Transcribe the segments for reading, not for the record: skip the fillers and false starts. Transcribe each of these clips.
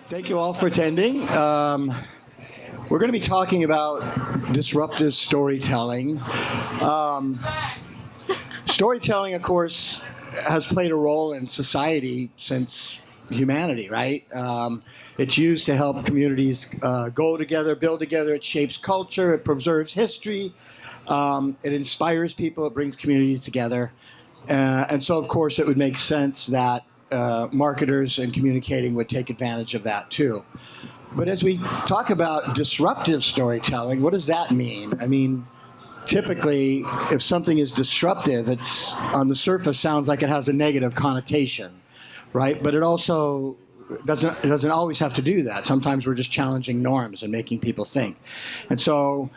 Thank you all for attending. We're going to be talking about disruptive storytelling. Storytelling, of course, has played a role in society since humanity, right? It's used to help communities go together, build together. It shapes culture. It preserves history. It inspires people. It brings communities together. And so, of course, it would make sense that marketers and communicating would take advantage of that too. But as we talk about disruptive storytelling, what does that mean? I mean, typically, if something is disruptive, it's on the surface sounds like it has a negative connotation, right? But it also doesn't always have to do that. Sometimes we're just challenging norms and making people think. And so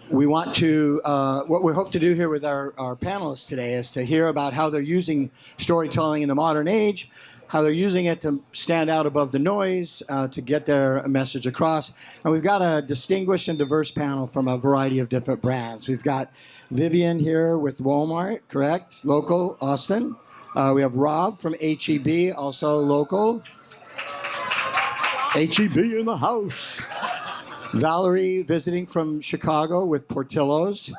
we want to, what we hope to do here with our panelists today is to hear about how they're using storytelling in the modern age, how they're using it to stand out above the noise, to get their message across. And we've got a distinguished and diverse panel from a variety of different brands. We've got Vivian here with Walmart, correct? Local, Austin. We have Rob from HEB, also local. HEB in the house. Vallory visiting from Chicago with Portillo's.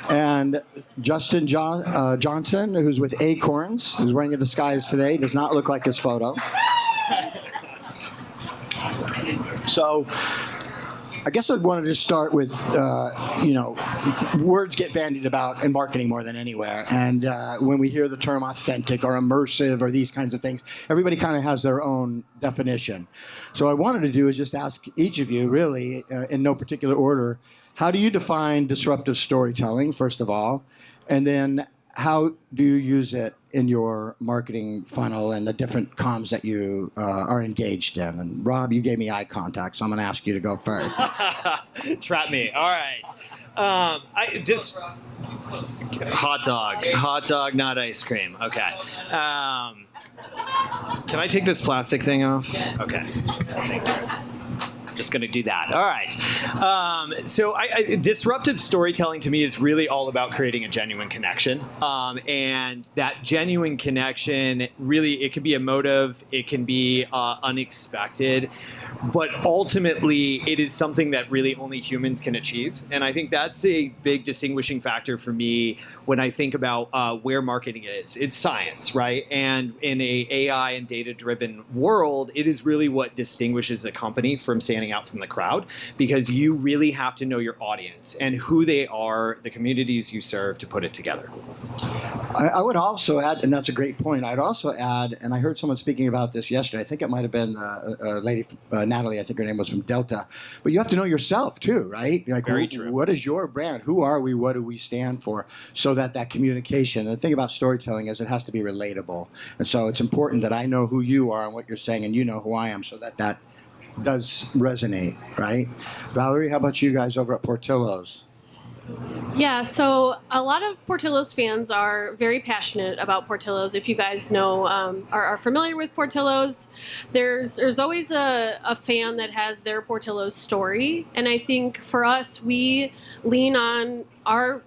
And Justin Johnson, who's with Acorns, who's wearing a disguise today, does not look like his photo. So I guess I'd want to just start with, words get bandied about in marketing more than anywhere. And when we hear the term authentic or immersive or these kinds of things, everybody kind of has their own definition. So what I wanted to do is just ask each of you, really, in no particular order, how do you define disruptive storytelling, first of all? And then how do you use it in your marketing funnel and the different comms that you are engaged in? And Rob, you gave me eye contact, so I'm going to ask you to go first. Trap me. All right. I just hot dog, not ice cream. Okay. Can I take this plastic thing off? Okay. Thank you. Just going to do that. All right. So disruptive storytelling to me is really all about creating a genuine connection. And that genuine connection, really, it can be emotive, it can be unexpected, but ultimately it is something that really only humans can achieve. And I think that's a big distinguishing factor for me when I think about where marketing is. It's science, right? And in a AI and data-driven world, it is really what distinguishes a company from standing out from the crowd, because you really have to know your audience and who they are, the communities you serve, to put it together. I would also add, and that's a great point, I'd also add, and I heard someone speaking about this yesterday, I think it might have been a lady, Natalie, I think her name was from Delta, but you have to know yourself too, right? Like, very true. What is your brand? Who are we? What do we stand for? So that communication, and the thing about storytelling is it has to be relatable. And so it's important that I know who you are and what you're saying, and you know who I am, so that does resonate, right? Vallory, how about you guys over at Portillo's? Yeah, so a lot of Portillo's fans are very passionate about Portillo's. If you guys know, are familiar with Portillo's, there's always a fan that has their Portillo's story. And I think for us, we lean on our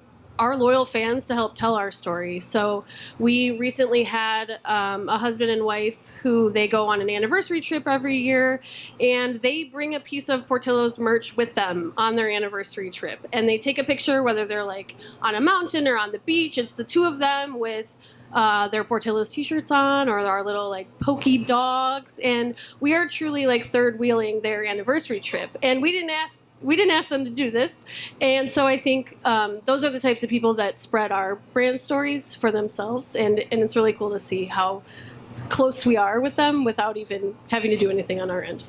loyal fans to help tell our story. So we recently had a husband and wife who they go on an anniversary trip every year, and they bring a piece of Portillo's merch with them on their anniversary trip. And they take a picture, whether they're like on a mountain or on the beach. It's the two of them with their Portillo's t-shirts on, or our little like pokey dogs. And we are truly like third wheeling their anniversary trip. And we didn't ask them to do this. And so I think those are the types of people that spread our brand stories for themselves. And it's really cool to see how close we are with them without even having to do anything on our end.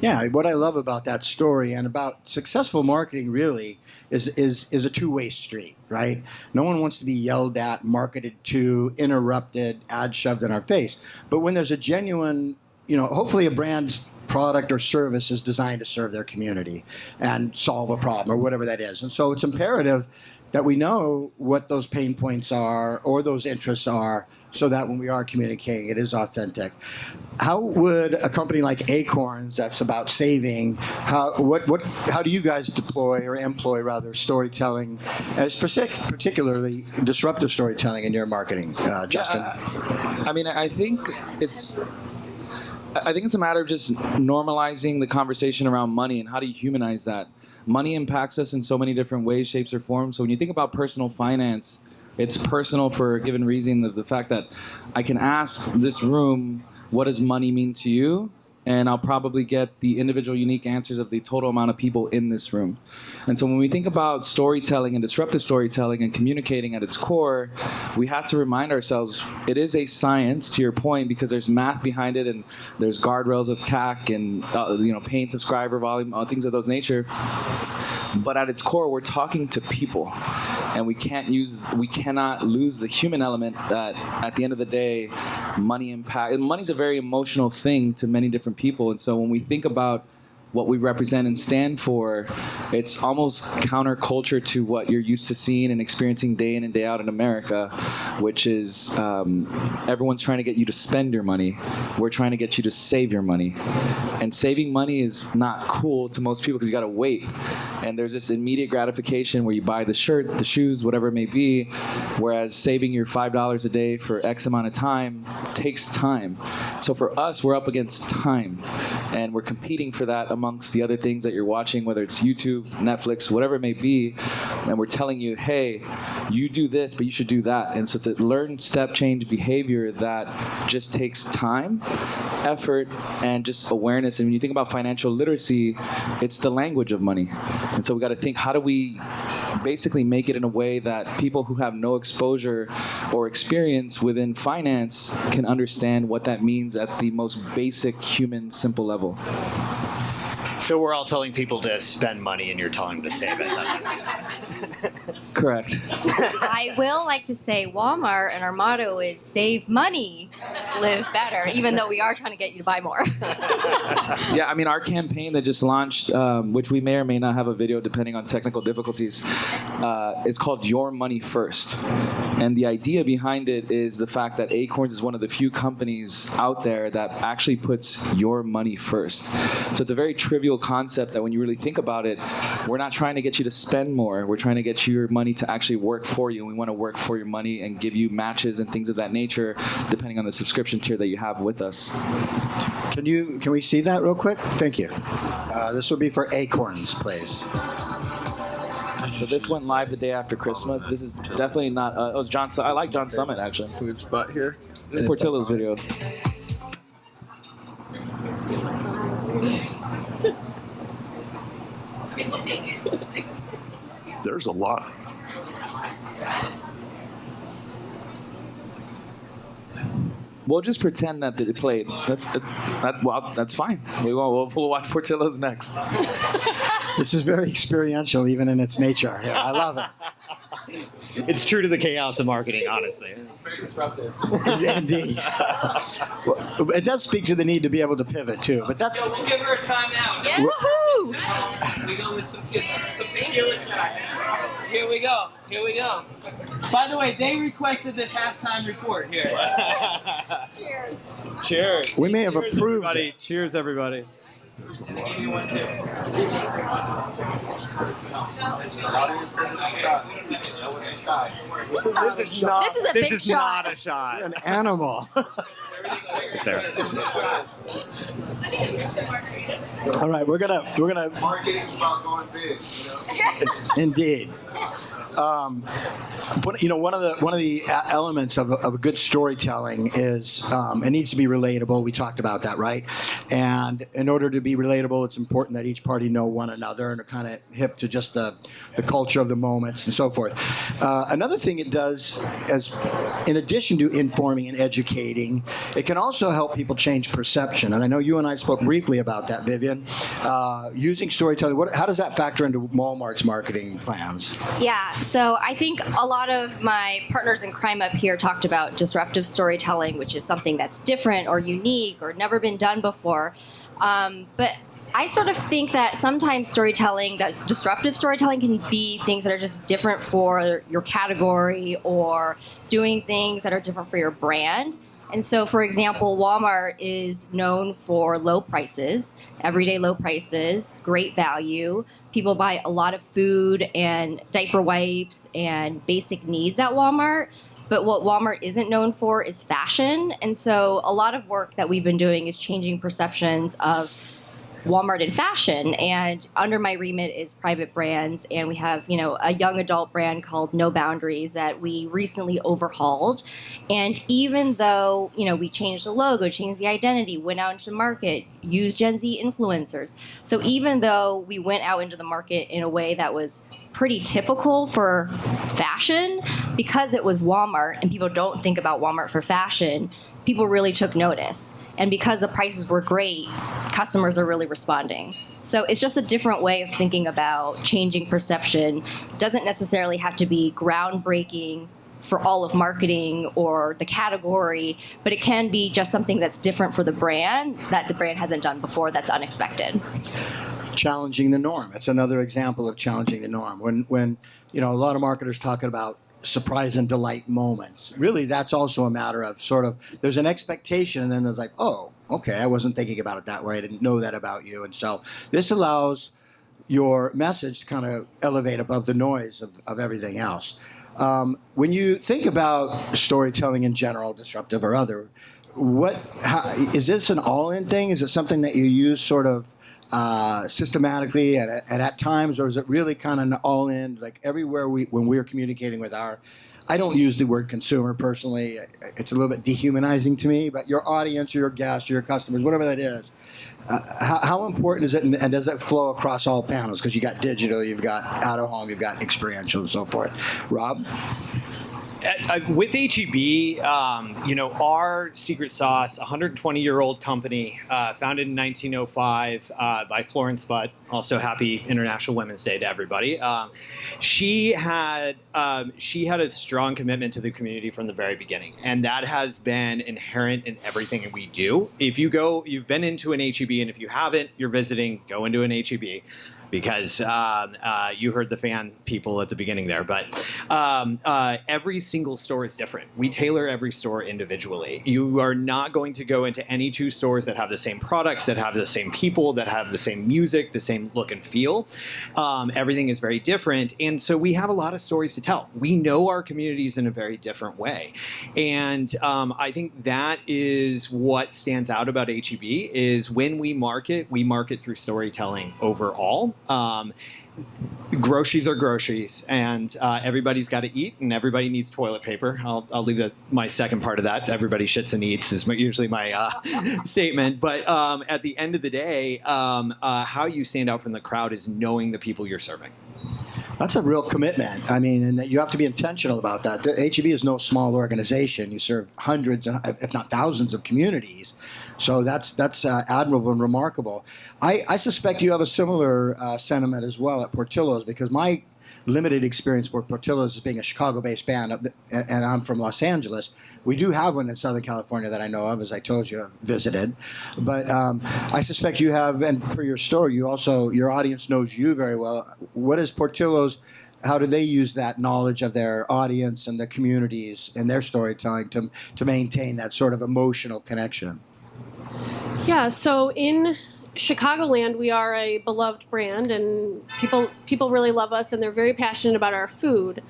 Yeah, what I love about that story and about successful marketing really is a two-way street, right? No one wants to be yelled at, marketed to, interrupted, ads shoved in our face. But when there's a genuine, hopefully a brand's product or service is designed to serve their community and solve a problem or whatever that is. And so it's imperative that we know what those pain points are or those interests are, so that when we are communicating, it is authentic. How would a company like Acorns, that's about saving, how do you guys deploy or employ rather storytelling, as particularly disruptive storytelling in your marketing, Justin? I mean, I think it's I think it's a matter of just normalizing the conversation around money and how do you humanize that. Money impacts us in so many different ways, shapes, or forms. So when you think about personal finance, it's personal for a given reason of the fact that I can ask this room, what does money mean to you? And I'll probably get the individual unique answers of the total amount of people in this room. And so when we think about storytelling and disruptive storytelling and communicating at its core, we have to remind ourselves it is a science, to your point, because there's math behind it and there's guardrails of CAC and paying subscriber volume, things of those nature. But at its core, we're talking to people. And we cannot lose the human element that at the end of the day, money's a very emotional thing to many different people. And so when we think about what we represent and stand for, it's almost counterculture to what you're used to seeing and experiencing day in and day out in America, which is everyone's trying to get you to spend your money. We're trying to get you to save your money. And saving money is not cool to most people because you got to wait. And there's this immediate gratification where you buy the shirt, the shoes, whatever it may be, whereas saving your $5 a day for X amount of time takes time. So for us, we're up against time, and we're competing for that amongst the other things that you're watching, whether it's YouTube, Netflix, whatever it may be, and we're telling you, hey, you do this, but you should do that. And so it's a learned step change behavior that just takes time, effort, and just awareness. And when you think about financial literacy, it's the language of money. And so we got to think, how do we basically make it in a way that people who have no exposure or experience within finance can understand what that means at the most basic human simple level. So we're all telling people to spend money and you're telling them to save it. Correct. I will like to say Walmart, and our motto is save money, live better, even though we are trying to get you to buy more. Yeah, I mean, our campaign that just launched, which we may or may not have a video depending on technical difficulties, is called Your Money First. And the idea behind it is the fact that Acorns is one of the few companies out there that actually puts your money first. So it's a very trivial concept that when you really think about it, we're not trying to get you to spend more. We're trying to get your money to actually work for you. And we want to work for your money and give you matches and things of that nature, depending on the subscription tier that you have with us. Can we see that real quick? Thank you. This will be for Acorns, please. So this went live the day after Christmas. This is definitely not. It was John. I like John Summit actually. Food spot here. This is Portillo's video. There's a lot. We'll just pretend that it played. That's fine. We'll watch Portillo's next. This is very experiential, even in its nature. Yeah, I love it. It's true to the chaos of marketing, honestly. It's very disruptive. Indeed. Well, it does speak to the need to be able to pivot, too. But that's... We'll give her a timeout. Yeah, woohoo! We go with some tequila shots. Here we go. By the way, they requested this halftime report here. Cheers. Cheers. We may have Cheers, approved everybody. it. Cheers, everybody. And they gave me one too. This is not... This is a This big is shot. not a shot. an animal. All right, we're gonna. Marketing's about going big, you know? Indeed. But one of the elements of a good storytelling is it needs to be relatable. We talked about that, right? And in order to be relatable, it's important that each party know one another and are kind of hip to just the culture of the moments and so forth. Another thing it does is, in addition to informing and educating, it can also help people change perception. And I know you and I spoke briefly about that, Vivian. Using storytelling, how does that factor into Walmart's marketing plans? Yeah, so I think a lot of my partners in crime up here talked about disruptive storytelling, which is something that's different or unique or never been done before. But I sort of think that sometimes storytelling, that disruptive storytelling can be things that are just different for your category or doing things that are different for your brand. And so, for example, Walmart is known for low prices, everyday low prices, great value. People buy a lot of food and diaper wipes and basic needs at Walmart. But what Walmart isn't known for is fashion. And so a lot of work that we've been doing is changing perceptions of Walmart in fashion, and under my remit is private brands, and we have, a young adult brand called No Boundaries that we recently overhauled. And even though, we changed the logo, changed the identity, went out into the market, used Gen Z influencers. So even though we went out into the market in a way that was pretty typical for fashion, because it was Walmart and people don't think about Walmart for fashion, people really took notice. And because the prices were great, customers are really responding. So it's just a different way of thinking about changing perception. Doesn't necessarily have to be groundbreaking for all of marketing or the category, but it can be just something that's different for the brand that the brand hasn't done before, that's unexpected. Challenging the norm. It's another example of challenging the norm. When a lot of marketers talking about surprise and delight moments. Really, that's also a matter of sort of, there's an expectation and then there's like, oh, okay, I wasn't thinking about it that way. I didn't know that about you. And so this allows your message to kind of elevate above the noise of everything else. When you think about storytelling in general, disruptive or other, is this an all-in thing? Is it something that you use sort of systematically and at times, or is it really kind of an all-in, like everywhere when we're communicating with I don't use the word consumer personally, it's a little bit dehumanizing to me, but your audience or your guests or your customers, whatever that is, how important is it, and does it flow across all panels? Because you got digital, you've got out of home, you've got experiential and so forth. Rob? With HEB, our secret sauce, 120-year-old company, founded in 1905 by Florence Butt. Also, happy International Women's Day to everybody. She had a strong commitment to the community from the very beginning, and that has been inherent in everything we do. If you've been into an HEB, and if you haven't, you're visiting, go into an HEB. Because you heard the fan people at the beginning there. But every single store is different. We tailor every store individually. You are not going to go into any two stores that have the same products, that have the same people, that have the same music, the same look and feel. Everything is very different. And so we have a lot of stories to tell. We know our communities in a very different way. And I think that is what stands out about HEB is when we market through storytelling overall. Groceries are groceries, and everybody's got to eat, and everybody needs toilet paper. I'll leave my second part of that. Everybody shits and eats is usually my statement. But at the end of the day, how you stand out from the crowd is knowing the people you're serving. That's a real commitment. I mean, and you have to be intentional about that. The HEB is no small organization. You serve hundreds, if not thousands, of communities. So that's admirable and remarkable. I suspect you have a similar sentiment as well at Portillo's, because my limited experience with Portillo's as being a Chicago-based band, and I'm from Los Angeles. We do have one in Southern California that I know of, as I told you, I've visited. But I suspect you have, and for your store, your audience knows you very well. What is Portillo's? How do they use that knowledge of their audience and the communities and their storytelling to maintain that sort of emotional connection? Yeah, so in Chicagoland, we are a beloved brand, and people really love us, and they're very passionate about our food.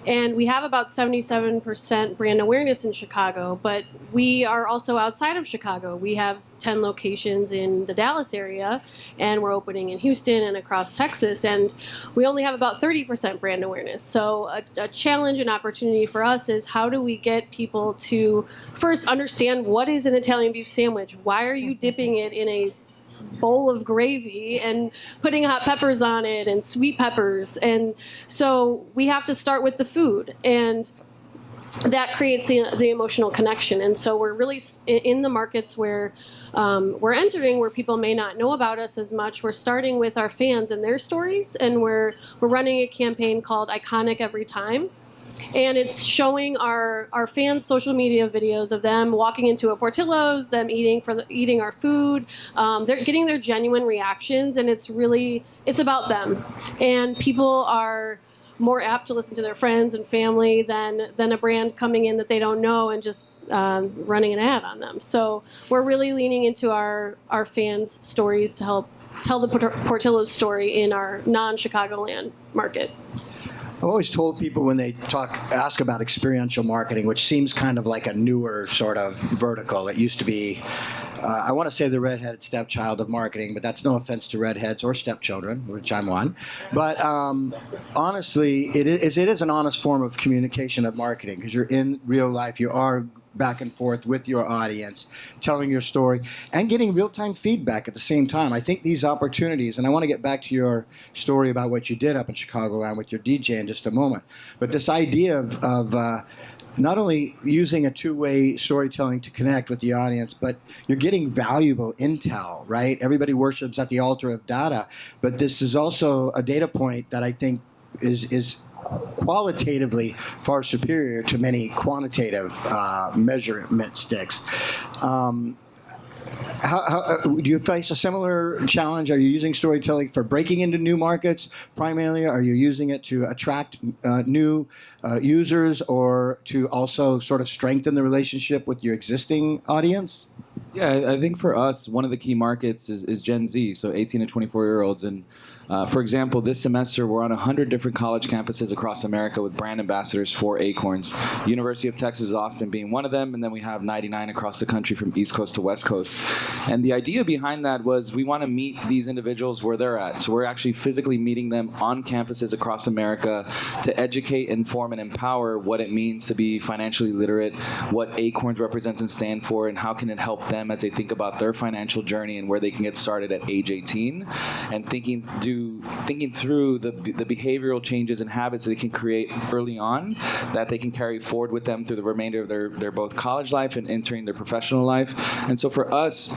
And we have about 77% brand awareness in Chicago, but we are also outside of Chicago. We have 10 locations in the Dallas area, and we're opening in Houston and across Texas, and we only have about 30% brand awareness. So a challenge and opportunity for us is, how do we get people to first understand what is an Italian beef sandwich? Why are you dipping it in a bowl of gravy and putting hot peppers on it and sweet peppers? And so we have to start with the food, and that creates the emotional connection. And so we're really in the markets where we're entering, where people may not know about us as much. We're starting with our fans and their stories, and we're running a campaign called Iconic Every Time. And it's showing our fans' social media videos of them walking into a Portillo's, them eating our food. They're getting their genuine reactions, and it's about them. And people are more apt to listen to their friends and family than a brand coming in that they don't know and just running an ad on them. So we're really leaning into our fans' stories to help tell the Portillo's story in our non-Chicagoland market. always told people when they ask about experiential marketing, which seems kind of like a newer sort of vertical. It used to be, I want to say the redheaded stepchild of marketing, but that's no offense to redheads or stepchildren, which I'm one. But honestly, it is an honest form of communication of marketing, because you're in real life, you are back and forth with your audience, telling your story, and getting real-time feedback at the same time. I think these opportunities, and I want to get back to your story about what you did up in Chicagoland with your DJ in just a moment, but this idea of not only using a two-way storytelling to connect with the audience, but you're getting valuable intel, right? Everybody worships at the altar of data, but this is also a data point that I think is qualitatively far superior to many quantitative measurement sticks. How do you face a similar challenge? Are you using storytelling for breaking into new markets primarily? Are you using it to attract new users, or to also sort of strengthen the relationship with your existing audience? Yeah, I think for us, one of the key markets is Gen Z, so 18 to 24-year-olds. And for example, this semester, we're on 100 different college campuses across America with brand ambassadors for Acorns. University of Texas Austin being one of them, and then we have 99 across the country from East Coast to West Coast. And the idea behind that was we want to meet these individuals where they're at. So we're actually physically meeting them on campuses across America to educate, inform, and empower what it means to be financially literate, what Acorns represents and stand for, and how can it help them as they think about their financial journey and where they can get started at age 18, and thinking through the behavioral changes and habits that they can create early on that they can carry forward with them through the remainder of their both college life and entering their professional life. And so for us,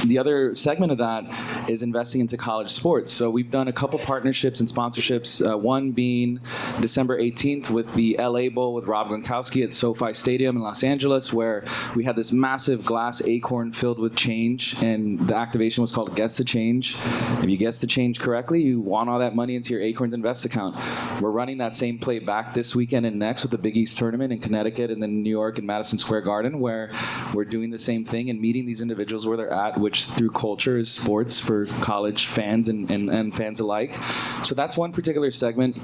the other segment of that is investing into college sports. So we've done a couple partnerships and sponsorships, one being December 18th with the LA Bowl with Rob Gronkowski at SoFi Stadium in Los Angeles, where we had this massive glass acorn filled with change, and the activation was called Guess the Change. If you guess the change correctly, you want all that money into your Acorns Invest account. We're running that same play back this weekend and next with the Big East Tournament in Connecticut and then New York and Madison Square Garden, where we're doing the same thing and meeting these individuals where they're at, which through culture is sports for college fans and fans alike. So that's one particular segment.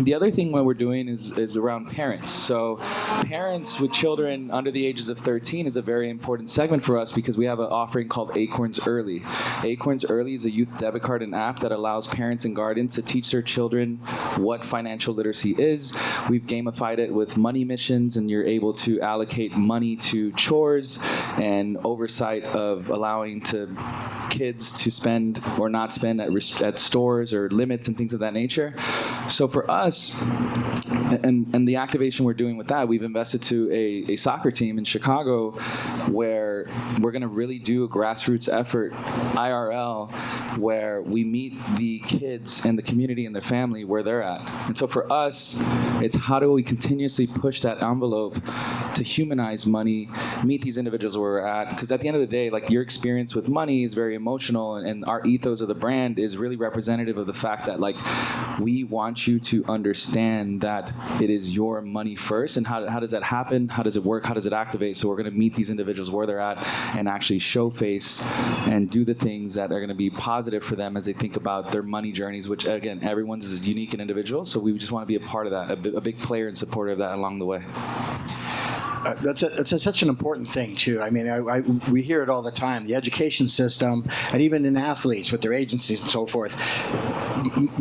The other thing what we're doing is around parents. So parents with children under the ages of 13 is a very important segment for us, because we have an offering called Acorns Early. Acorns Early is a youth debit card and app that allows parents and guardians to teach their children what financial literacy is. We've gamified it with money missions, and you're able to allocate money to chores and oversight of allowing to kids to spend or not spend at stores or limits and things of that nature. So for us, and the activation we're doing with that, we've invested to a soccer team in Chicago where we're going to really do a grassroots effort, IRL, where we meet the kids and the community and their family where they're at. And so for us, it's how do we continuously push that envelope to humanize money, meet these individuals where we're at. Because at the end of the day, like, your experience with money is very emotional, and our ethos of the brand is really representative of the fact that, like, we want you to understand that it is your money first, and how does that happen? How does it work? How does it activate? So we're going to meet these individuals where they're at and actually show face and do the things that are going to be positive for them as they think about their money journeys, which, again, everyone's is unique and individual. So we just want to be a part of that, a big player and supporter of that along the way. That's such an important thing, too. I mean, we hear it all the time. The education system, and even in athletes with their agencies and so forth,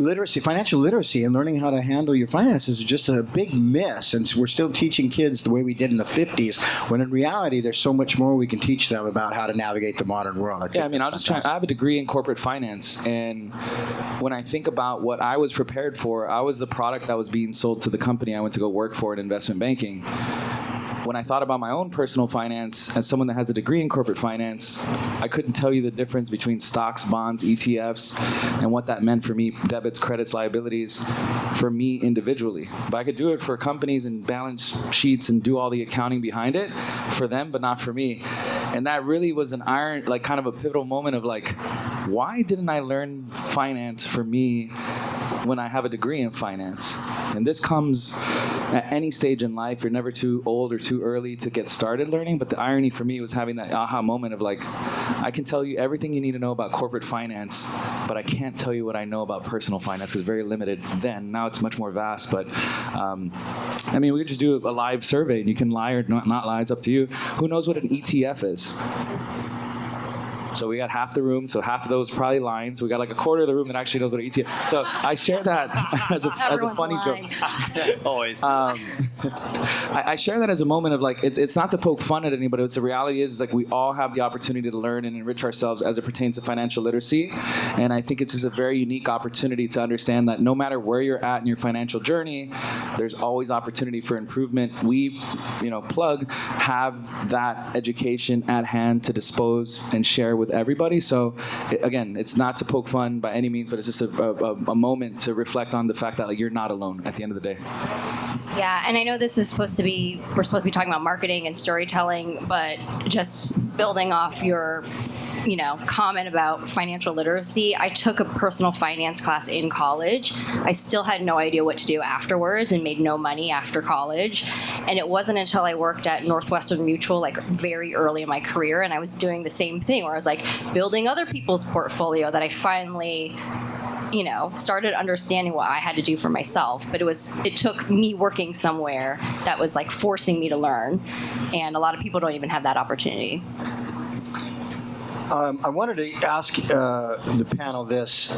literacy, financial literacy, and learning how to handle your finances is just a big miss. And we're still teaching kids the way we did in the 50s, when in reality, there's so much more we can teach them about how to navigate the modern world. I have a degree in corporate finance, and when I think about what I was prepared for, I was the product that was being sold to the company I went to go work for in investment banking. When I thought about my own personal finance, as someone that has a degree in corporate finance, I couldn't tell you the difference between stocks, bonds, ETFs, and what that meant for me, debits, credits, liabilities, for me individually. But I could do it for companies and balance sheets and do all the accounting behind it for them, but not for me. And that really was an kind of a pivotal moment of, like, why didn't I learn finance for me when I have a degree in finance? And this comes at any stage in life, you're never too old or too early to get started learning. But the irony for me was having that aha moment of like, I can tell you everything you need to know about corporate finance, but I can't tell you what I know about personal finance because it's very limited then. Now it's much more vast. But I mean, we could just do a live survey, and you can lie or not lie. It's up to you. Who knows what an ETF is? So we got half the room, so half of those probably lying. So we got like a quarter of the room that actually knows what an ETF. So I share that as a funny lying. joke. Always. I share that as a moment of like, it's not to poke fun at anybody. It's the reality is like we all have the opportunity to learn and enrich ourselves as it pertains to financial literacy. And I think it's just a very unique opportunity to understand that no matter where you're at in your financial journey, there's always opportunity for improvement. We, Plug, have that education at hand to dispose and share with everybody. So again, it's not to poke fun by any means, but it's just a moment to reflect on the fact that like, you're not alone at the end of the day. Yeah, and I know this is we're supposed to be talking about marketing and storytelling, but just building off your comment about financial literacy, I took a personal finance class in college. I still had no idea what to do afterwards and made no money after college. And it wasn't until I worked at Northwestern Mutual, like very early in my career, and I was doing the same thing where I was like building other people's portfolio that I finally started understanding what I had to do for myself. But it took me working somewhere that was like forcing me to learn. And a lot of people don't even have that opportunity. I wanted to ask the panel this.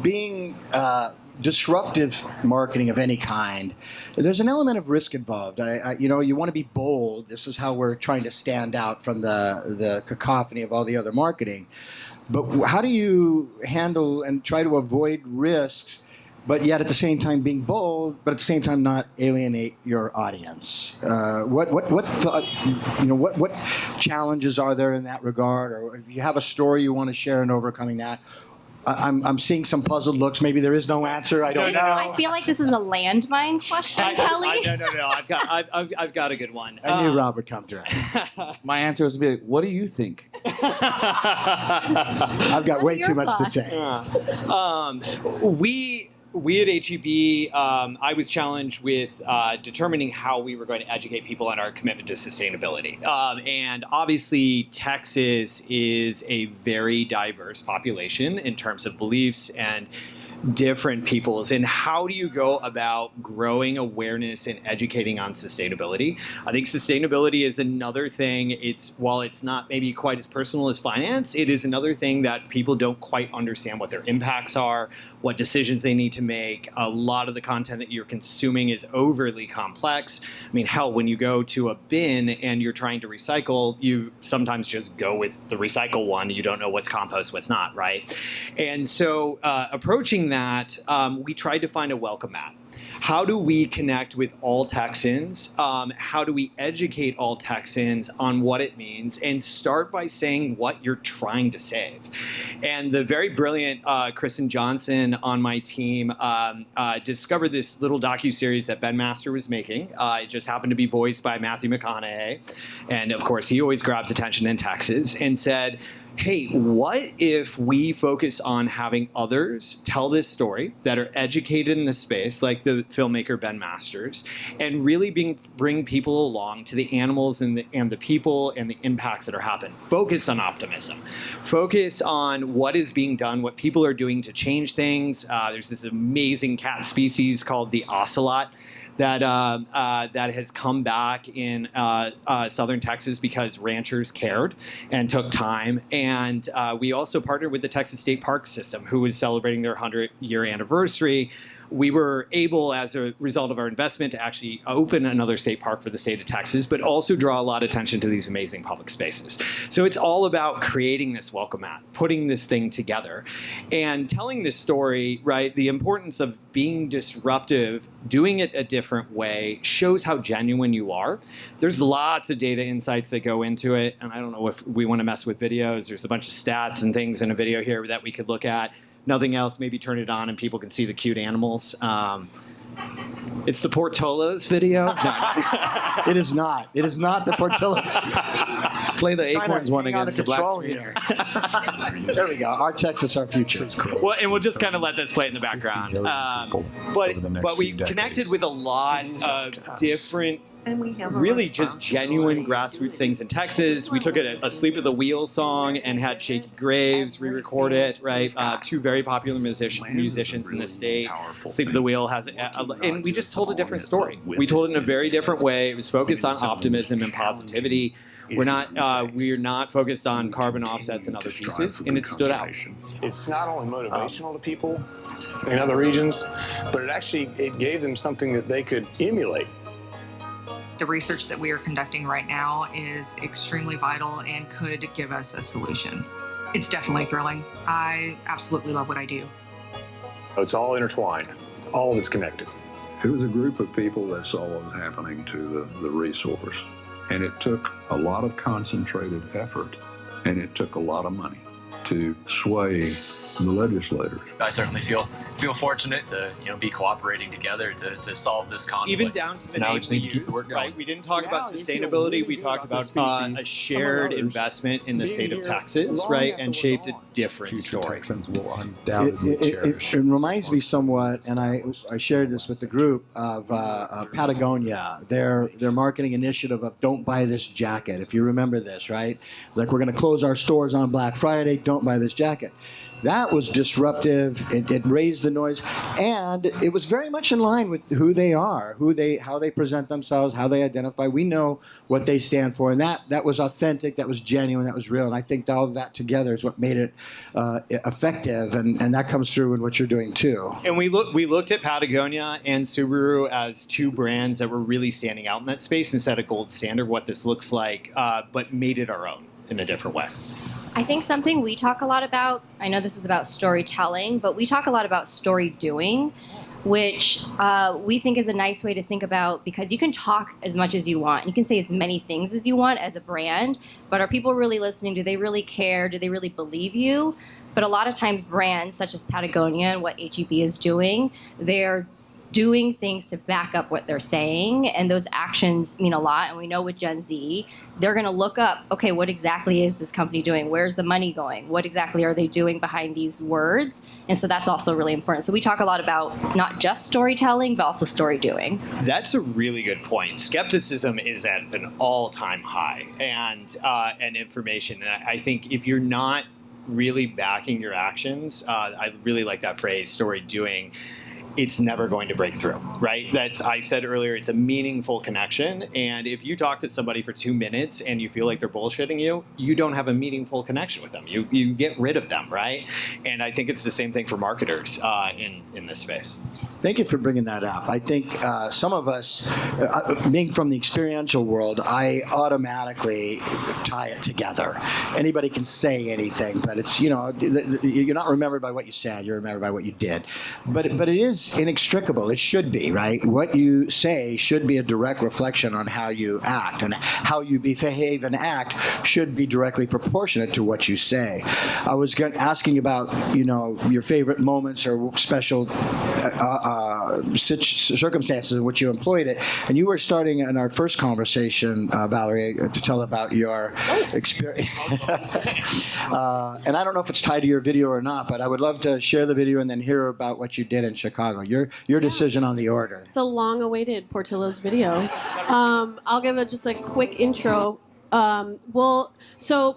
Being disruptive marketing of any kind, there's an element of risk involved. You want to be bold. This is how we're trying to stand out from the cacophony of all the other marketing. But how do you handle and try to avoid risks, but yet at the same time being bold, but at the same time not alienate your audience? What challenges are there in that regard? Or if you have a story you want to share in overcoming that? I'm seeing some puzzled looks. Maybe there is no answer. I don't know. I feel like this is a landmine question, Kelly. No. I've got a good one. I knew Rob would come through. My answer was to be like, what do you think? I've got way too much to say. We at HEB, I was challenged with determining how we were going to educate people on our commitment to sustainability. And obviously, Texas is a very diverse population in terms of beliefs and different peoples. And how do you go about growing awareness and educating on sustainability? I think sustainability is another thing. While it's not maybe quite as personal as finance, it is another thing that people don't quite understand what their impacts are, what decisions they need to make. A lot of the content that you're consuming is overly complex. I mean, hell, when you go to a bin and you're trying to recycle, you sometimes just go with the recycle one. You don't know what's compost, what's not, right? And so approaching that, we tried to find a welcome mat. How do we connect with all Texans? How do we educate all Texans on what it means? And start by saying what you're trying to save. And the very brilliant Kristen Johnson on my team discovered this little docuseries that Ben Master was making. It just happened to be voiced by Matthew McConaughey. And of course, he always grabs attention in Texas, and said, hey, what if we focus on having others tell this story that are educated in the space, like the filmmaker Ben Masters, and really bring people along to the animals and the people and the impacts that are happening. Focus on optimism. Focus on what is being done, what people are doing to change things. There's this amazing cat species called the ocelot that has come back in southern Texas because ranchers cared and took time. And we also partnered with the Texas State Park System, who was celebrating their 100-year anniversary. We were able, as a result of our investment, to actually open another state park for the state of Texas, but also draw a lot of attention to these amazing public spaces. So it's all about creating this welcome mat, putting this thing together, and telling this story, right? The importance of being disruptive, doing it a different way, shows how genuine you are. There's lots of data insights that go into it, and I don't know if we want to mess with videos. There's a bunch of stats and things in a video here that we could look at. Nothing else, maybe turn it on and people can see the cute animals. It's the Portillo's video. No. It is not. It is not the Portillo. Play the Trying to Acorns one hang out again. of The black control screen. here. There we go. Our Texas, our future. Well, and we'll just kind of let this play in the background. But we connected with a lot of different, really just genuine grassroots things in Texas. We took a Sleep at the Wheel song and had Shaky Graves re-record it, right? Two very popular musicians in the state. Sleep at the Wheel has, and we just told a different story. We told it in a very different way. It was focused on optimism and positivity. We're not focused on carbon offsets and other pieces, and it stood out. It's not only motivational to people in other regions, but it gave them something that they could emulate. The research that we are conducting right now is extremely vital and could give us a solution. It's definitely thrilling. I absolutely love what I do. It's all intertwined. All of it's connected. It was a group of people that saw what was happening to the resource. And it took a lot of concentrated effort, and it took a lot of money to sway the legislators. I certainly feel fortunate to be cooperating together to solve this conflict. Even down to the name we used, right? We didn't talk about sustainability. We talked about a shared investment in the state of Texas, right? And shaped a different story. Texans will undoubtedly cherish. It reminds me somewhat, and I shared this with the group, of Patagonia, their marketing initiative of "Don't buy this jacket." If you remember this, right? Like, we're going to close our stores on Black Friday. Don't buy this jacket. That was disruptive. It raised the noise, and it was very much in line with who they are, how they present themselves, how they identify. We know what they stand for, and that was authentic, that was genuine, that was real. And I think all of that together is what made it effective, and that comes through in what you're doing too. And we looked at Patagonia and Subaru as two brands that were really standing out in that space and set a gold standard of what this looks like, but made it our own in a different way. I think something we talk a lot about, I know this is about storytelling, but we talk a lot about story doing, which we think is a nice way to think about, because you can talk as much as you want. You can say as many things as you want as a brand, but are people really listening? Do they really care? Do they really believe you? But a lot of times brands such as Patagonia and what HEB is doing, they're doing things to back up what they're saying, and those actions mean a lot. And we know with Gen Z, they're going to look up, okay, what exactly is this company doing? Where's the money going? What exactly are they doing behind these words? And so that's also really important. So we talk a lot about not just storytelling, but also story doing. That's a really good point. Skepticism is at an all-time high, and information. And I think if you're not really backing your actions, I really like that phrase, story doing, it's never going to break through, right? I said earlier, it's a meaningful connection. And if you talk to somebody for 2 minutes and you feel like they're bullshitting you, you don't have a meaningful connection with them. You get rid of them, right? And I think it's the same thing for marketers in this space. Thank you for bringing that up. I think some of us, being from the experiential world, I automatically tie it together. Anybody can say anything, but it's, you're not remembered by what you said, you're remembered by what you did. But it is inextricable. It should be, right? What you say should be a direct reflection on how you act, and how you behave and act should be directly proportionate to what you say. I was asking about, your favorite moments or special circumstances in which you employed it, and you were starting in our first conversation, Vallory, to tell about your experience. And I don't know if it's tied to your video or not, but I would love to share the video and then hear about what you did in Chicago. Your decision on the order. The long-awaited Portillo's video. I'll give it just a quick intro. So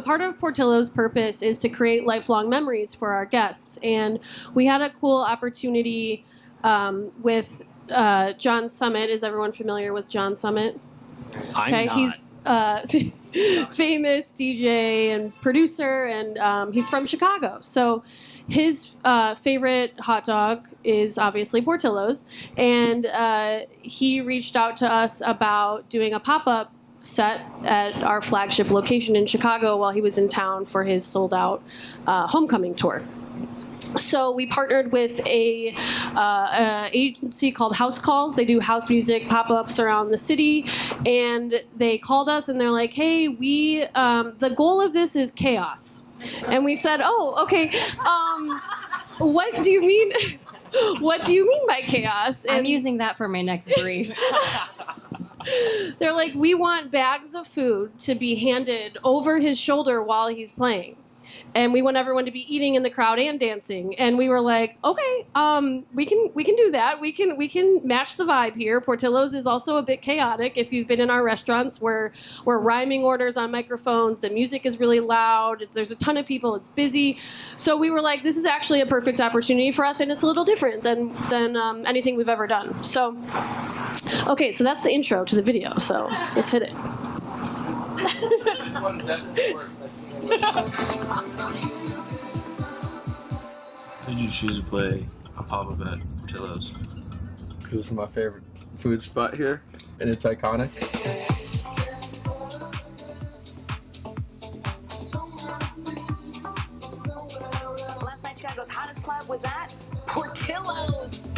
part of Portillo's purpose is to create lifelong memories for our guests, and we had a cool opportunity with John Summit. Is everyone familiar with John Summit? I'm not. He's famous DJ and producer, and he's from Chicago. So his favorite hot dog is obviously Portillo's, and he reached out to us about doing a pop-up set at our flagship location in Chicago while he was in town for his sold-out homecoming tour. So we partnered with a agency called House Calls. They do house music pop-ups around the city, and they called us and they're like, "Hey, we the goal of this is chaos." And we said, "Oh, okay. What do you mean? What do you mean by chaos?" And I'm using that for my next brief. They're like, we want bags of food to be handed over his shoulder while he's playing. And we want everyone to be eating in the crowd and dancing. And we were like, okay, we can do that. We can match the vibe here. Portillo's is also a bit chaotic. If you've been in our restaurants, we're rhyming orders on microphones. The music is really loud. There's a ton of people. It's busy. So we were like, this is actually a perfect opportunity for us, and it's a little different than anything we've ever done. So, okay, so that's the intro to the video. So let's hit it. This one definitely works. I've seen it work. Who did you choose to play a pop-up at Portillo's? Because this is my favorite food spot here, and it's iconic. Last night Chicago's hottest club was at Portillo's.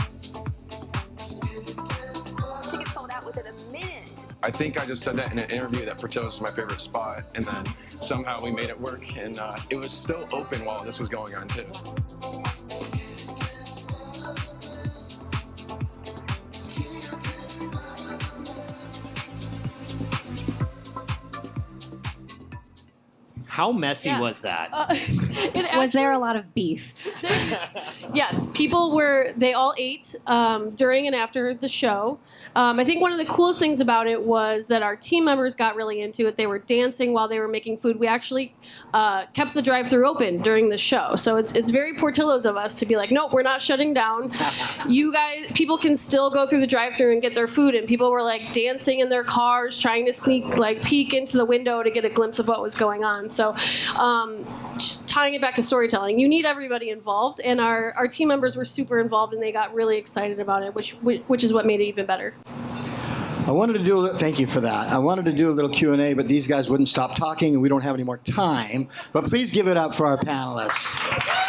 Tickets sold out within a minute. I think I just said that in an interview that Portillo's is my favorite spot, and then somehow we made it work, and it was still open while this was going on too. How messy was that? Was there a lot of beef? Yes, they all ate during and after the show. I think one of the coolest things about it was that our team members got really into it. They were dancing while they were making food. We actually kept the drive-thru open during the show. So it's very Portillo's of us to be like, nope, we're not shutting down. People can still go through the drive-thru and get their food. And people were like dancing in their cars, trying to peek into the window to get a glimpse of what was going on. So just tying it back to storytelling, you need everybody involved, and our team members were super involved, and they got really excited about it, which is what made it even better. Thank you for that. I wanted to do a little Q&A, but these guys wouldn't stop talking, and we don't have any more time. But please give it up for our panelists.